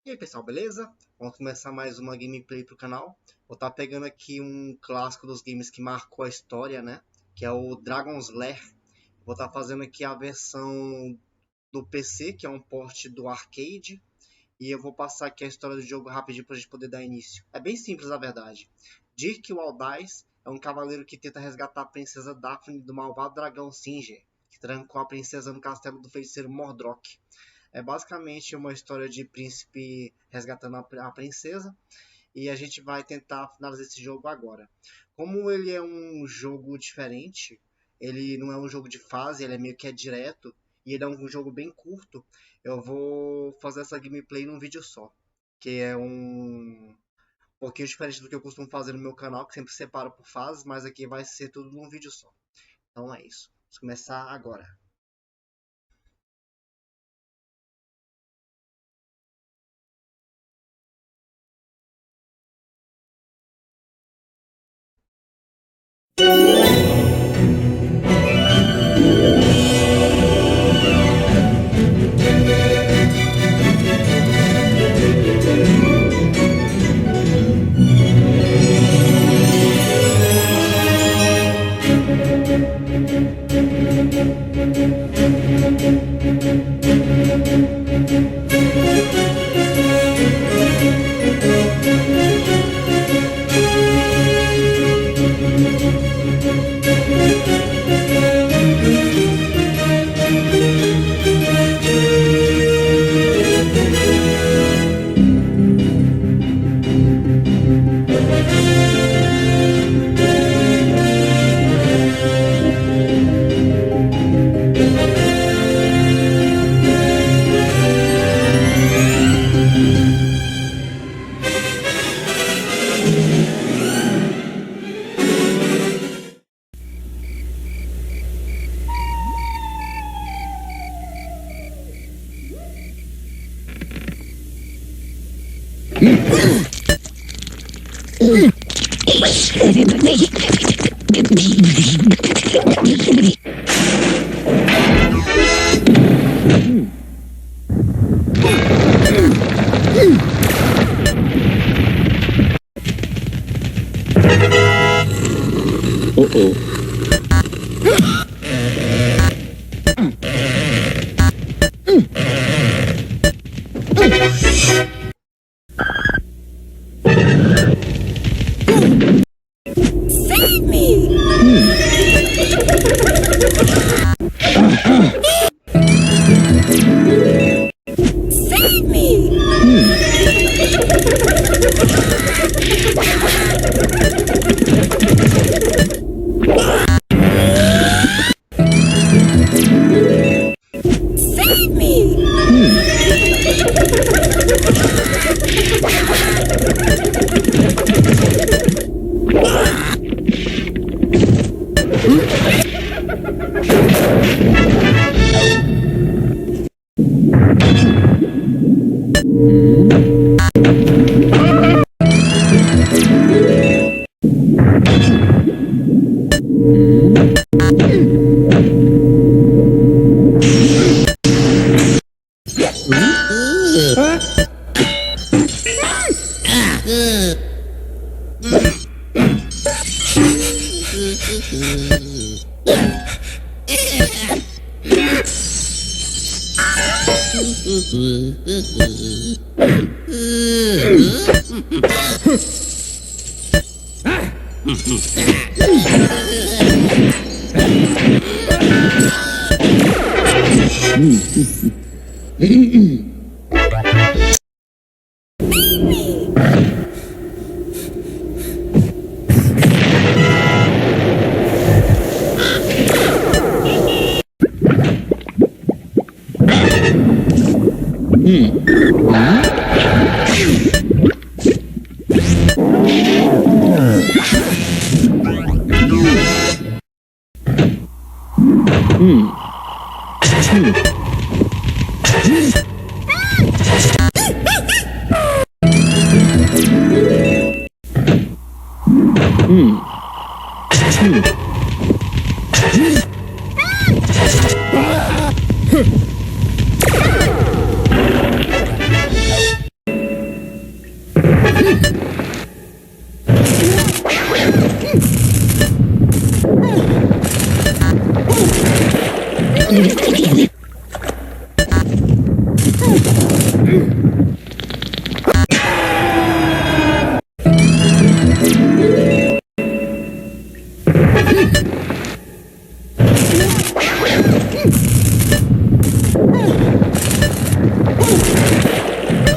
E aí pessoal, beleza? Vamos começar mais uma gameplay pro canal. Vou estar pegando aqui um clássico dos games que marcou a história, né? Que é o Dragon's Lair. Vou estar fazendo aqui a versão do PC, que é um port do arcade. E eu vou passar aqui a história do jogo rapidinho para a gente poder dar início. É bem simples, na verdade. Dirk Waldice é um cavaleiro que tenta resgatar a princesa Daphne do malvado dragão Singer, que trancou a princesa no castelo do feiticeiro Mordroc. É basicamente uma história de príncipe resgatando a princesa. E a gente vai tentar finalizar esse jogo agora. Como ele é um jogo diferente, ele não é um jogo de fase, ele é meio que direto. E ele é um jogo bem curto. Eu vou fazer essa gameplay num vídeo só. Que é um pouquinho diferente do que eu costumo fazer no meu canal, que sempre separo por fases. Mas aqui vai ser tudo num vídeo só. Então é isso. Vamos começar agora.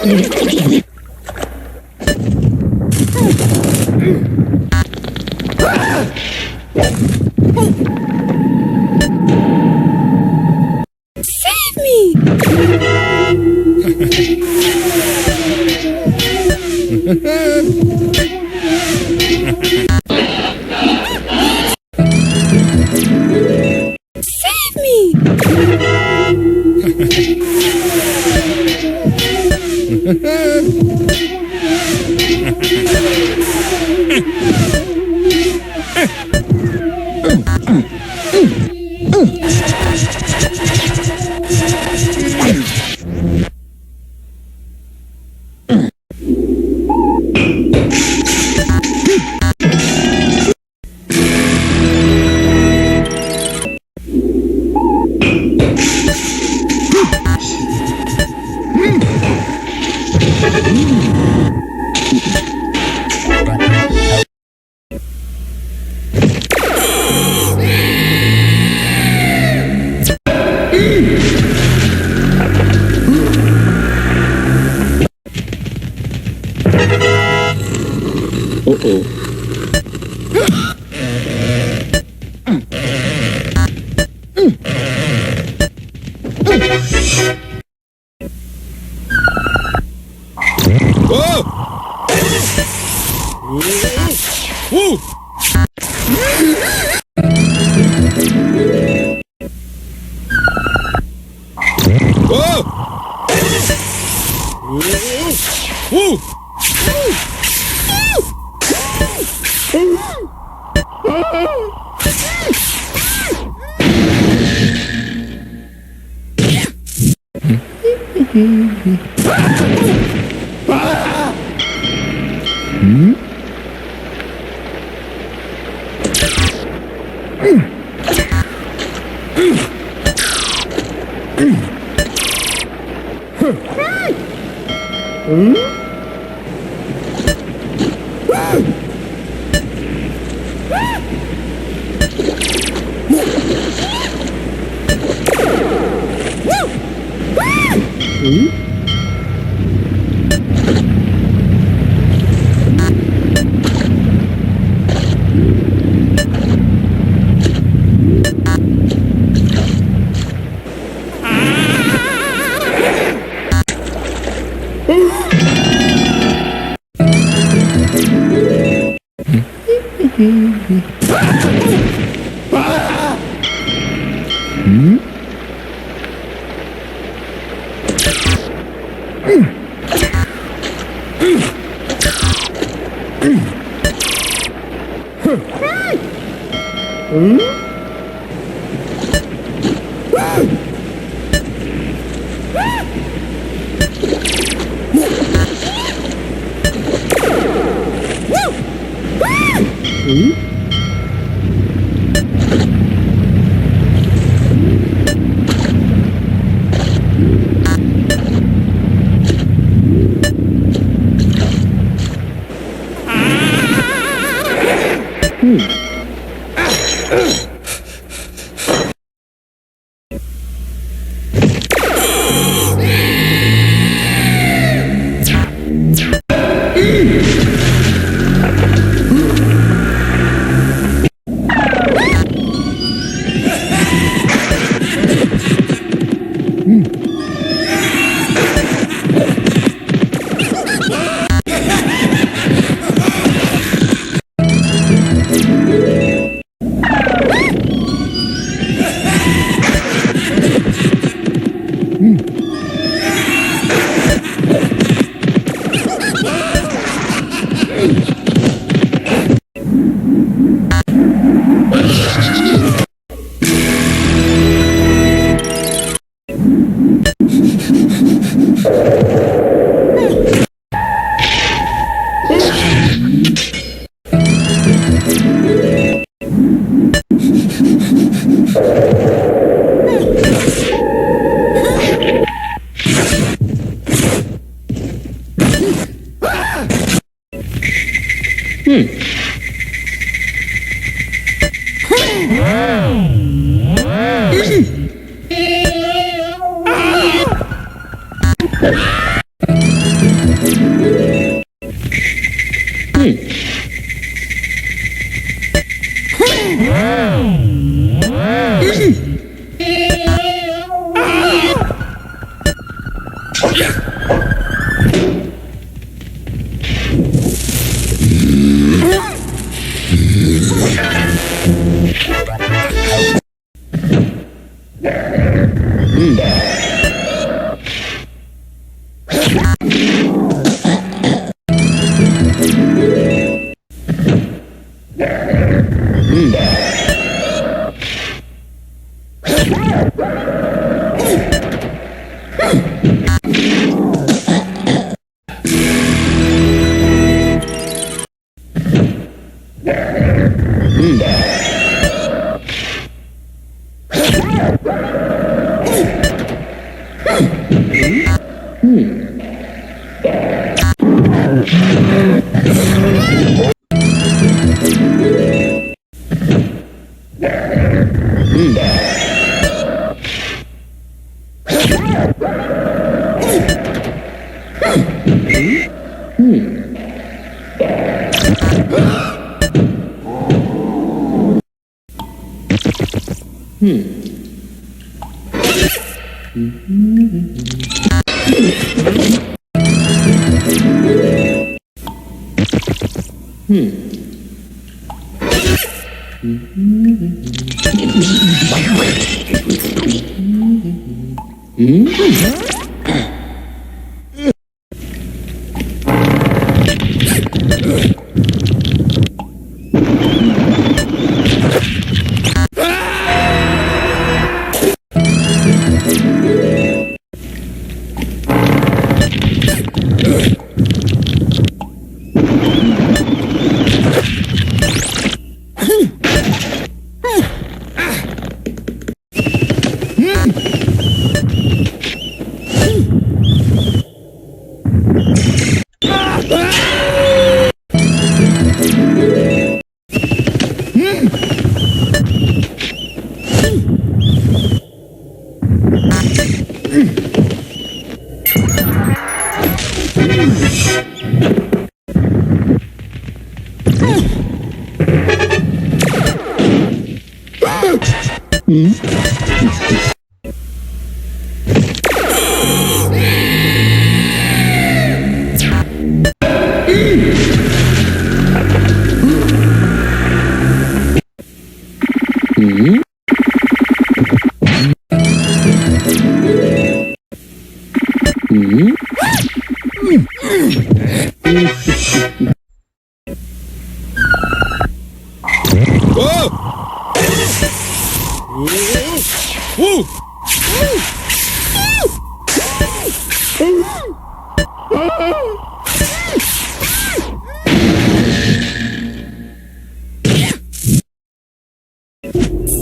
Save me! Save me! Save me!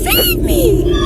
Save me!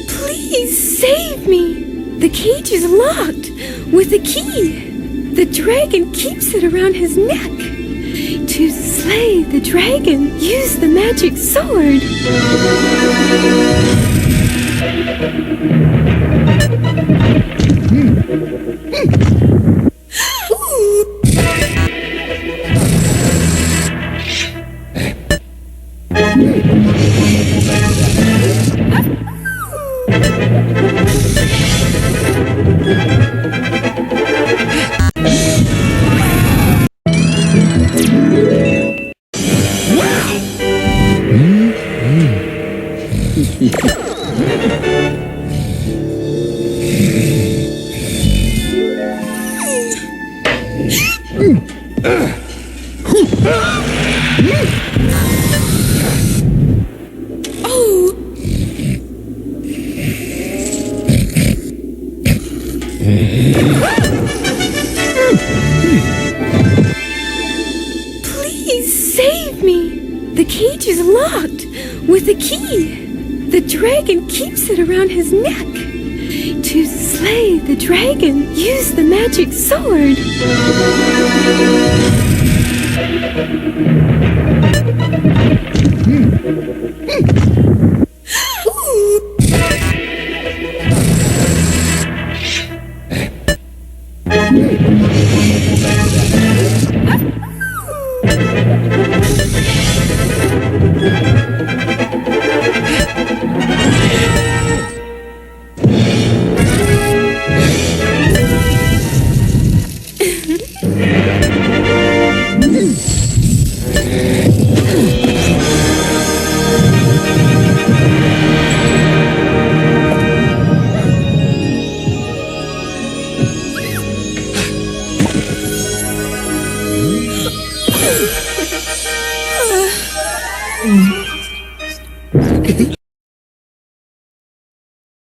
Please save me! The cage is locked with a key. The dragon keeps it around his neck. To slay the dragon, use the magic sword. Please save me! The cage is locked with a key. The dragon keeps it around his neck. To slay the dragon, use the magic sword.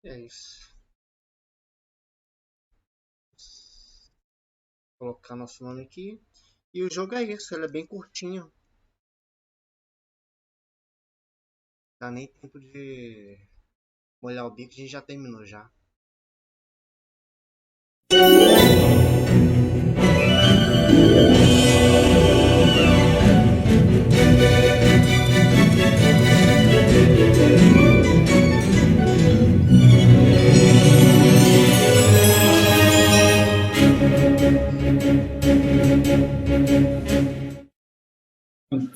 É isso. Vou colocar nosso nome aqui. E o jogo é isso, ele é bem curtinho. Dá nem tempo de molhar o bico, a gente já terminou já.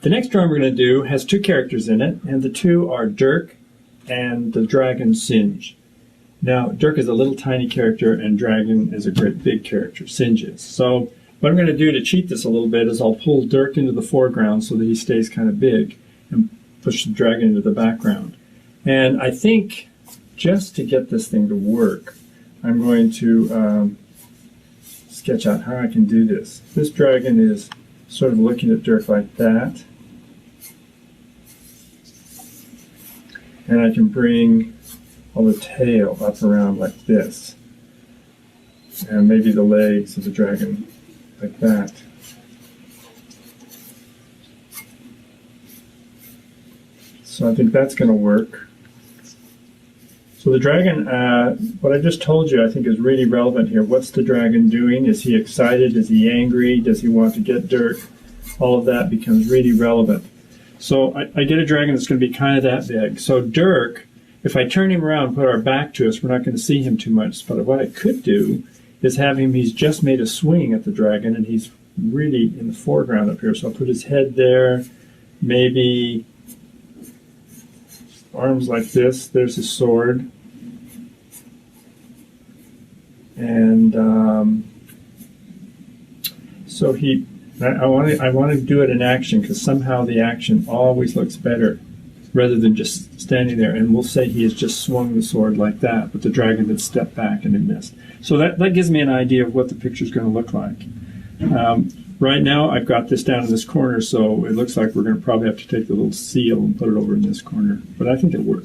The next drawing we're going to do has two characters in it, and the two are Dirk and the dragon Singe. Now, Dirk is a little tiny character, and Dragon is a great big character, Singe is. So what I'm going to do to cheat this a little bit is I'll pull Dirk into the foreground so that he stays kind of big, and push the dragon into the background. And I think, just to get this thing to work, I'm going to sketch out how I can do this. This dragon is sort of looking at Dirk like that. And I can bring all the tail up around like this. and maybe the legs of the dragon, like that. So I think that's going to work. So the dragon, what I just told you, I think is really relevant here. What's the dragon doing? Is he excited? Is he angry? Does he want to get Dirk? All of that becomes really relevant. So I get a dragon that's going to be kind of that big. So Dirk, if I turn him around and put our back to us, we're not going to see him too much. But what I could do is have him, he's just made a swing at the dragon, and he's really in the foreground up here. So I'll put his head there, maybe arms like this. There's his sword. And so I want to do it in action, because somehow the action always looks better rather than just standing there. And we'll say he has just swung the sword like that, but the dragon had stepped back and had missed. So that gives me an idea of what the picture's going to look like. Right now I've got this down in this corner, so it looks like we're going to probably have to take the little seal and put it over in this corner, but I think it'll work.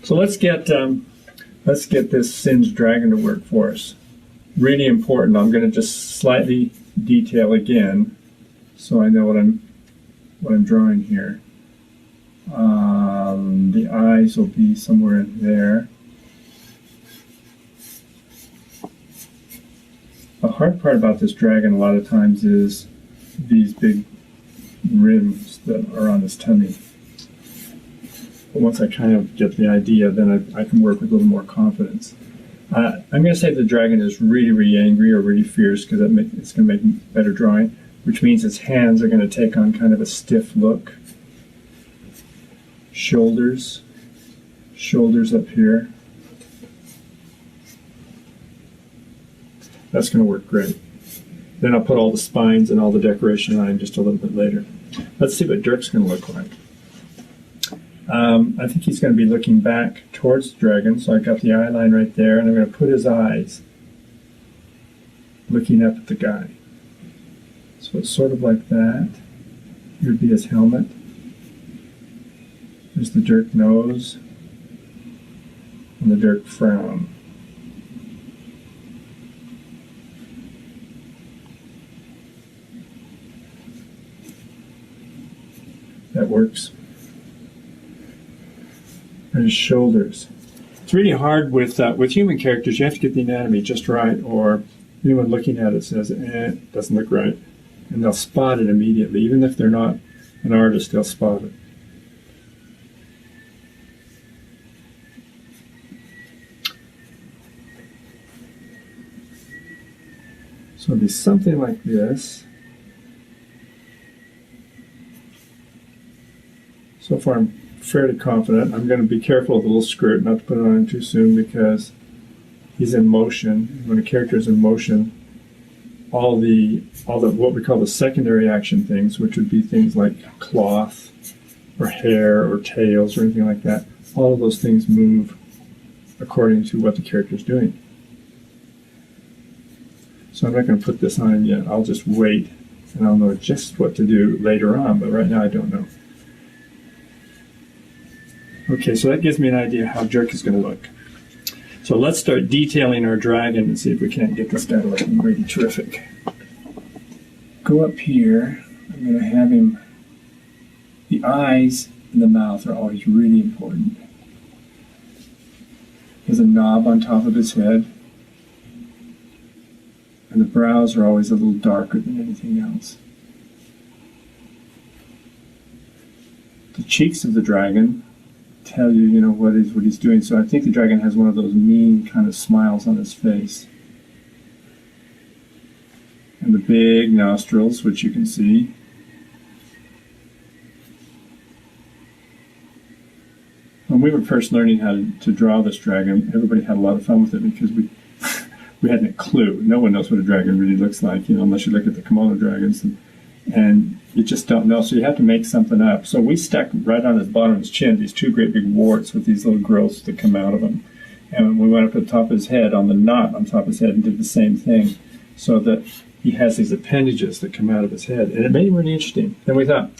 So let's get this singed dragon to work for us. Really important. I'm going to just slightly detail again, so I know what I'm drawing here. The eyes will be somewhere in there. The hard part about this dragon a lot of times is these big rims that are on his tummy. But once I kind of get the idea, then I can work with a little more confidence. I'm going to say the dragon is really, really angry or really fierce, because it's going to make better drawing, which means his hands are going to take on kind of a stiff look. Shoulders up here. That's going to work great. Then I'll put all the spines and all the decoration on just a little bit later. Let's see what Dirk's going to look like. I think he's going to be looking back towards the dragon, so I've got the eye line right there, and I'm going to put his eyes looking up at the guy. So it's sort of like that. Here would be his helmet. There's the Dirk nose and the Dirk frown. That works. And his shoulders. It's really hard with human characters. You have to get the anatomy just right, or anyone looking at it says, it doesn't look right. And they'll spot it immediately. Even if they're not an artist, they'll spot it. So it'll be something like this. So far I'm fairly confident. I'm going to be careful with the little skirt, not to put it on too soon, because he's in motion. When a character is in motion, all the what we call the secondary action things, which would be things like cloth or hair or tails or anything like that, all of those things move according to what the character is doing. So I'm not going to put this on him yet. I'll just wait, and I'll know just what to do later on, but right now I don't know. Okay, so that gives me an idea how Dirk is going to look. So let's start detailing our dragon and see if we can't get this guy looking really terrific. Go up here. I'm going to have him, the eyes and the mouth are always really important. There's a knob on top of his head. And the brows are always a little darker than anything else. The cheeks of the dragon tell you, what he's doing. So I think the dragon has one of those mean kind of smiles on his face. And the big nostrils, which you can see. When we were first learning how to draw this dragon, everybody had a lot of fun with it, because we hadn't a clue. No one knows what a dragon really looks like, unless you look at the kimono dragons, and you just don't know. So you have to make something up. So we stuck right on his bottom of his chin these two great big warts with these little growths that come out of them. And we went up at the top of his head, on the knot on top of his head, and did the same thing, so that he has these appendages that come out of his head. And it made him really interesting. Then we thought,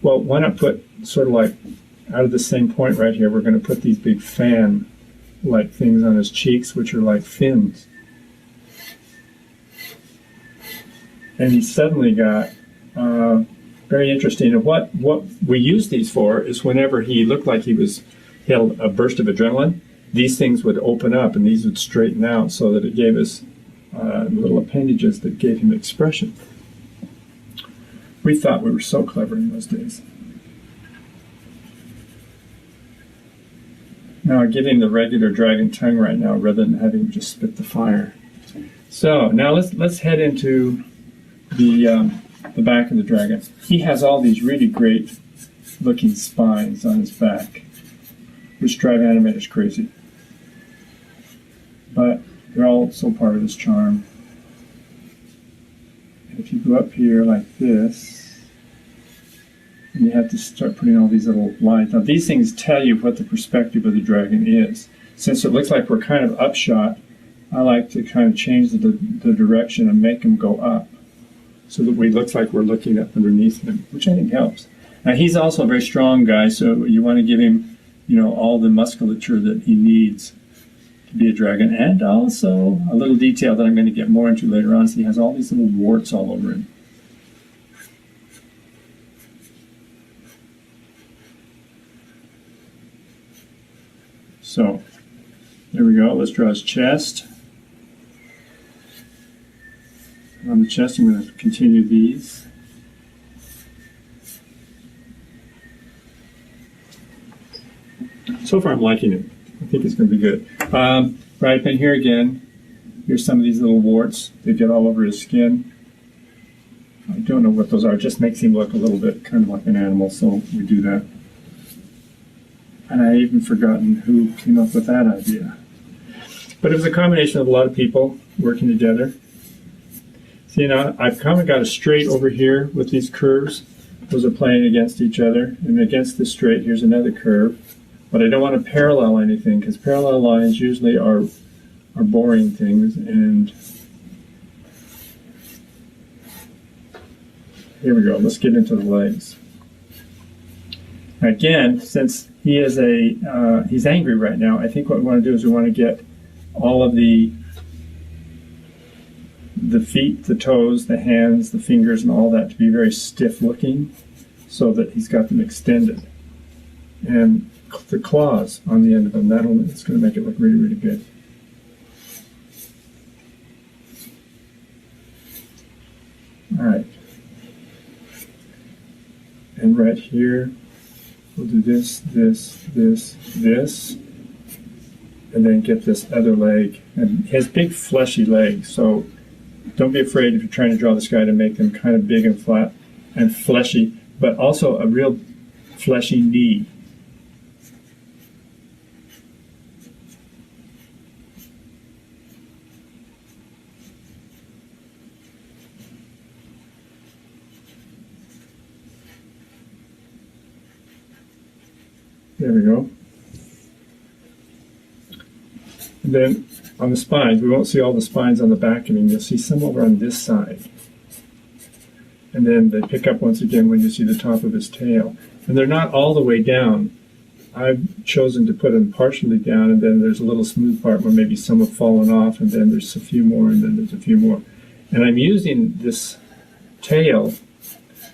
well, why not put sort of like out of the same point right here, we're going to put these big fan-like things on his cheeks, which are like fins. and he suddenly got very interesting. And what we use these for is whenever he looked like he had a burst of adrenaline, these things would open up and these would straighten out so that it gave us little appendages that gave him expression. We thought we were so clever in those days. Now I give him the regular dragon tongue right now rather than having him just spit the fire. So now let's head into the back of the dragon. He has all these really great looking spines on his back, which drive animators crazy. But they're also part of his charm. And if you go up here like this, and you have to start putting all these little lines. Now these things tell you what the perspective of the dragon is. Since it looks like we're kind of upshot, I like to kind of change the direction and make them go up so that it looks like we're looking up underneath him, which I think helps. Now he's also a very strong guy, so you want to give him, all the musculature that he needs to be a dragon, and also a little detail that I'm going to get more into later on. So he has all these little warts all over him. So there we go. Let's draw his chest. On the chest, I'm going to continue these. So far, I'm liking it. I think it's going to be good. Right up in here again, here's some of these little warts. They get all over his skin. I don't know what those are. It just makes him look a little bit kind of like an animal, so we do that. And I even forgotten who came up with that idea. But it was a combination of a lot of people working together. See, now I've kind of got a straight over here with these curves. Those are playing against each other. And against this straight, here's another curve. But I don't want to parallel anything, because parallel lines usually are boring things. And here we go. Let's get into the legs. Again, since he is he's angry right now, I think what we want to do is we want to get all of the feet, the toes, the hands, the fingers, and all that to be very stiff looking so that he's got them extended. And the claws on the end of them, it's going to make it look really, really good. All right. And right here, we'll do this, this, this, this, and then get this other leg. And he has big fleshy legs, so don't be afraid if you're trying to draw this guy to make them kind of big and flat and fleshy, but also a real fleshy knee. There we go. And then on the spines, we won't see all the spines on the back of him. You'll see some over on this side. And then they pick up once again when you see the top of his tail. And they're not all the way down. I've chosen to put them partially down, and then there's a little smooth part where maybe some have fallen off, and then there's a few more, and then there's a few more. And I'm using this tail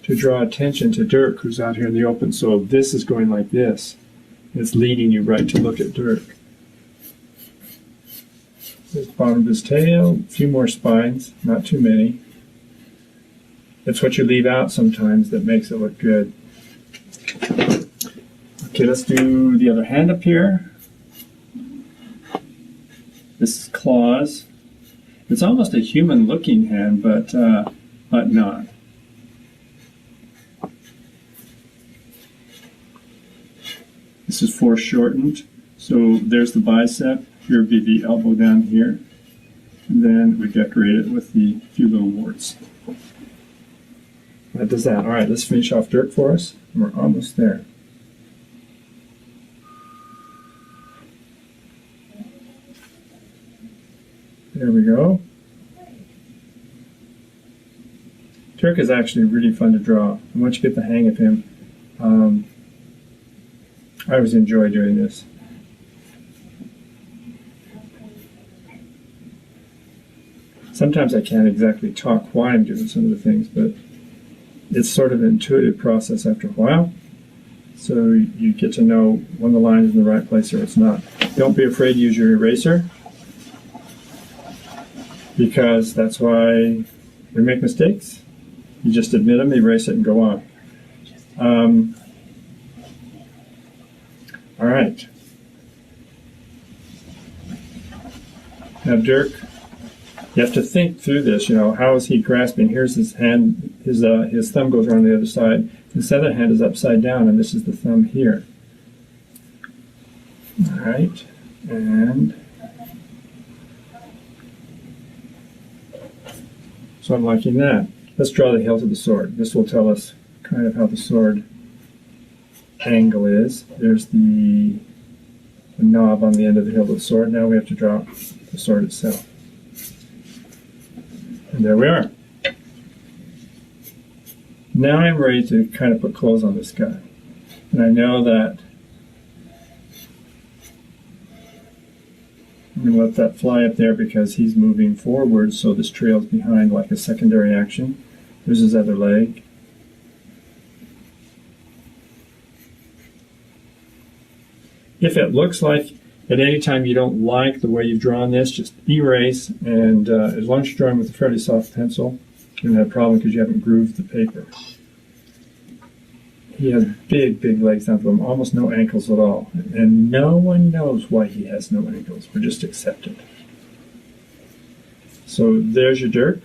to draw attention to Dirk, who's out here in the open. So this is going like this. It's leading you right to look at Dirk. There's the bottom of his tail, a few more spines, not too many. It's what you leave out sometimes that makes it look good. Okay, let's do the other hand up here. This is claws. It's almost a human-looking hand, but not. This is foreshortened, so there's the bicep. Here would be the elbow down here. And then we decorate it with the few little warts. That does that. All right, let's finish off Dirk for us. We're almost there. There we go. Dirk is actually really fun to draw. And once you get the hang of him, I always enjoy doing this. sometimes I can't exactly talk why I'm doing some of the things, but it's sort of an intuitive process after a while. So you get to know when the line is in the right place or it's not. Don't be afraid to use your eraser, because that's why we make mistakes. You just admit them, erase it, and go on. All right. Now, Dirk, you have to think through this. You know, how is he grasping? Here's his hand. His thumb goes around the other side. This other hand is upside down, and this is the thumb here. All right, and so I'm liking that. Let's draw the hilt of the sword. This will tell us kind of how the sword angle is. There's the knob on the end of the hilt of the sword. Now we have to draw the sword itself. And there we are. Now I'm ready to kind of put clothes on this guy. And I know that I'm going to let that fly up there because he's moving forward, so this trails behind like a secondary action. There's his other leg. If it looks like at any time you don't like the way you've drawn this, just erase, and as long as you're drawing with a fairly soft pencil, you don't have a problem because you haven't grooved the paper. He has big, big legs down to him, almost no ankles at all. And no one knows why he has no ankles. We're just accept it. So there's your Dirk.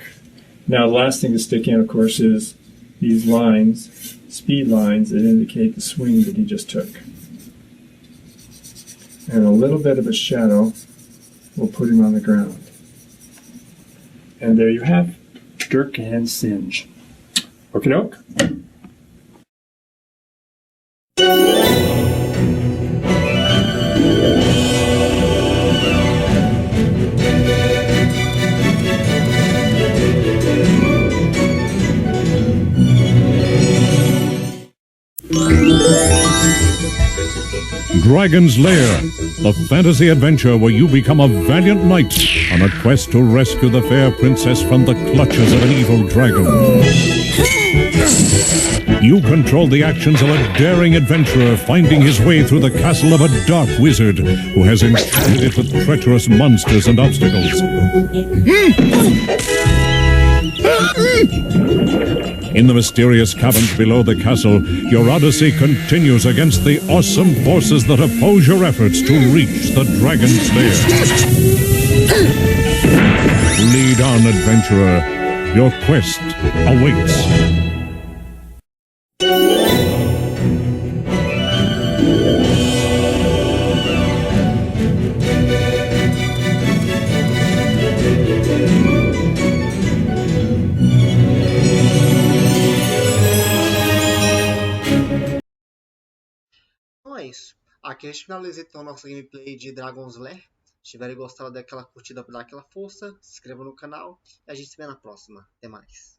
Now the last thing to stick in, of course, is these lines, speed lines that indicate the swing that he just took. And a little bit of a shadow will put him on the ground. And there you have Dirk and Singe. Okie doke. Dragon's Lair, a fantasy adventure where you become a valiant knight on a quest to rescue the fair princess from the clutches of an evil dragon. You control the actions of a daring adventurer finding his way through the castle of a dark wizard who has enchanted it with treacherous monsters and obstacles. In the mysterious caverns below the castle, your odyssey continues against the awesome forces that oppose your efforts to reach the Dragon's Lair. Lead on, adventurer. Your quest awaits. Então é isso. Aqui a gente finaliza então nossa gameplay de Dragon's Lair. Se tiverem gostado daquela curtida, dá aquela força, se inscreva no canal e a gente se vê na próxima. Até mais.